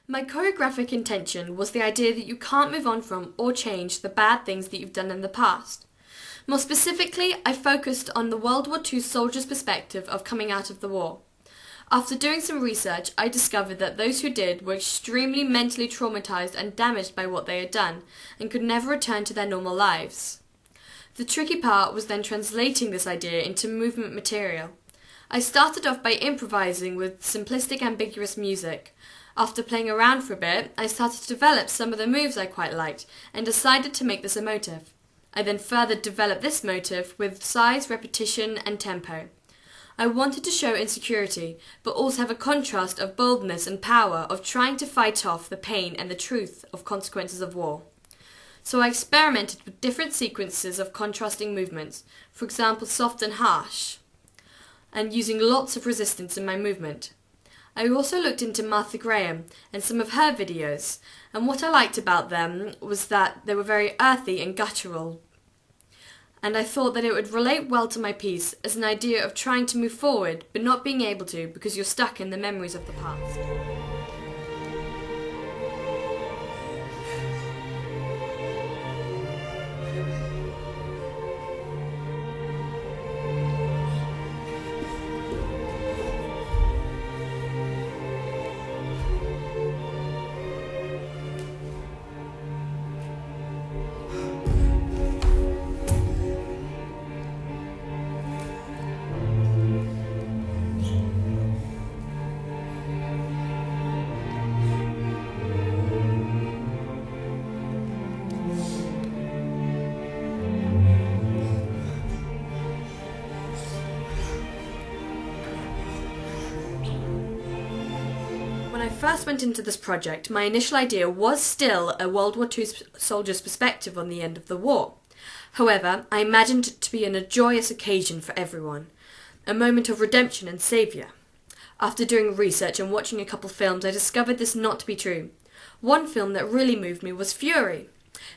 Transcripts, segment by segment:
My choreographic intention was the idea that you can't move on from or change the bad things that you've done in the past. More specifically, I focused on the World War II soldier's perspective of coming out of the war. After doing some research, I discovered that those who did were extremely mentally traumatized and damaged by what they had done, and could never return to their normal lives. The tricky part was then translating this idea into movement material. I started off by improvising with simplistic, ambiguous music. After playing around for a bit, I started to develop some of the moves I quite liked, and decided to make this a motive. I then further developed this motive with size, repetition, and tempo. I wanted to show insecurity, but also have a contrast of boldness and power of trying to fight off the pain and the truth of consequences of war. So I experimented with different sequences of contrasting movements, for example soft and harsh, and using lots of resistance in my movement. I also looked into Martha Graham and some of her videos, and what I liked about them was that they were very earthy and guttural. And I thought that it would relate well to my piece as an idea of trying to move forward but not being able to because you're stuck in the memories of the past. When I first went into this project, my initial idea was still a World War II soldier's perspective on the end of the war. However, I imagined it to be a joyous occasion for everyone, a moment of redemption and saviour. After doing research and watching a couple films, I discovered this not to be true. One film that really moved me was Fury,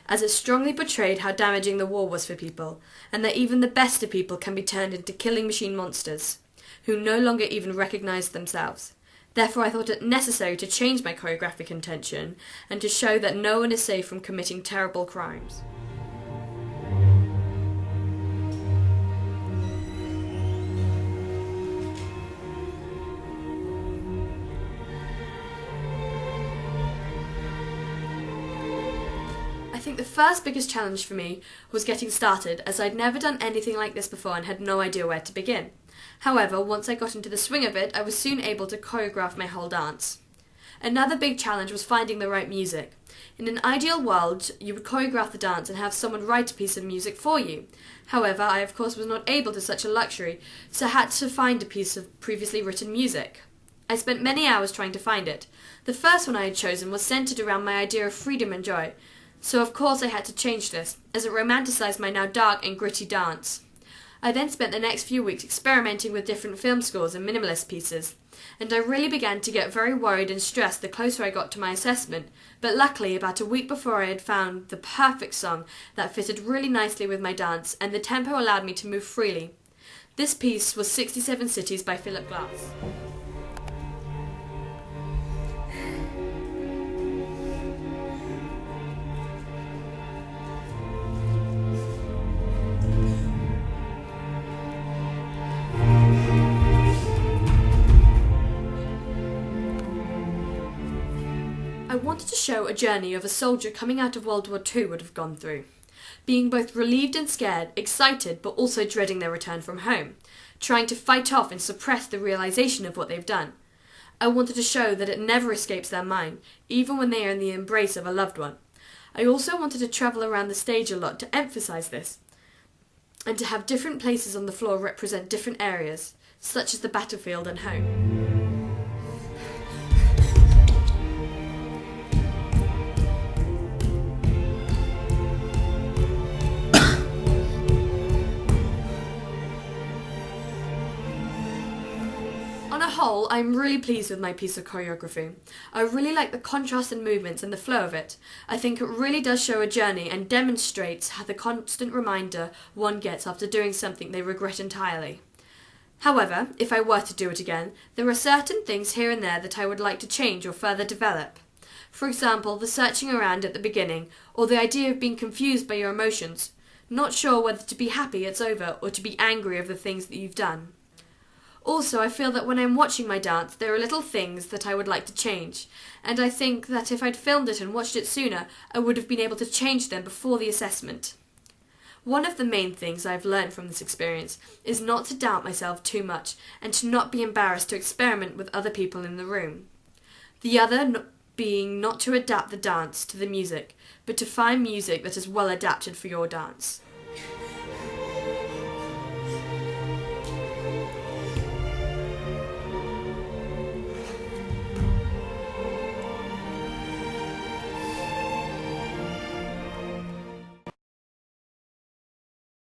as it strongly portrayed how damaging the war was for people, and that even the best of people can be turned into killing machine monsters, who no longer even recognise themselves. Therefore, I thought it necessary to change my choreographic intention and to show that no one is safe from committing terrible crimes. I think the first biggest challenge for me was getting started, as I'd never done anything like this before and had no idea where to begin. However, once I got into the swing of it, I was soon able to choreograph my whole dance. Another big challenge was finding the right music. In an ideal world, you would choreograph the dance and have someone write a piece of music for you. However, I of course was not able to such a luxury, so I had to find a piece of previously written music. I spent many hours trying to find it. The first one I had chosen was centered around my idea of freedom and joy, so of course I had to change this, as it romanticized my now dark and gritty dance. I then spent the next few weeks experimenting with different film scores and minimalist pieces, and I really began to get very worried and stressed the closer I got to my assessment, but luckily about a week before I had found the perfect song that fitted really nicely with my dance, and the tempo allowed me to move freely. This piece was 67 Cities by Philip Glass. I wanted to show a journey of a soldier coming out of World War II would have gone through, being both relieved and scared, excited but also dreading their return from home, trying to fight off and suppress the realization of what they've done. I wanted to show that it never escapes their mind, even when they are in the embrace of a loved one. I also wanted to travel around the stage a lot to emphasize this, and to have different places on the floor represent different areas, such as the battlefield and home. On a whole, I'm really pleased with my piece of choreography. I really like the contrast and movements and the flow of it. I think it really does show a journey and demonstrates how the constant reminder one gets after doing something they regret entirely. However, if I were to do it again, there are certain things here and there that I would like to change or further develop. For example, the searching around at the beginning, or the idea of being confused by your emotions, not sure whether to be happy it's over or to be angry of the things that you've done. Also, I feel that when I'm watching my dance, there are little things that I would like to change, and I think that if I'd filmed it and watched it sooner, I would have been able to change them before the assessment. One of the main things I've learned from this experience is not to doubt myself too much and to not be embarrassed to experiment with other people in the room. The other being not to adapt the dance to the music, but to find music that is well adapted for your dance.